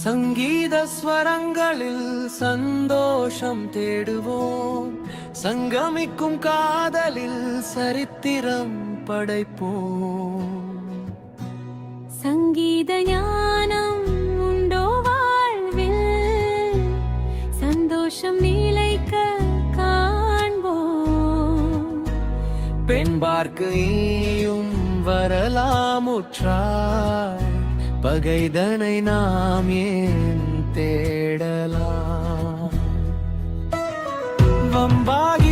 சங்கீத ஸ்வரங்களில் சந்தோஷம் தேடுவோம், சங்கமிக்கும் காதலில் சரித்திரம் படைப்போம். சங்கீத ஞானம் உண்டோ வாழ்வில், சந்தோஷம் நிலைக்க காண்போம். பெண்பார்க்கு ஈயும் வரலாமுற்றாய், பகைதனை நாம் ஏன் தேடலாம்? வம்பாக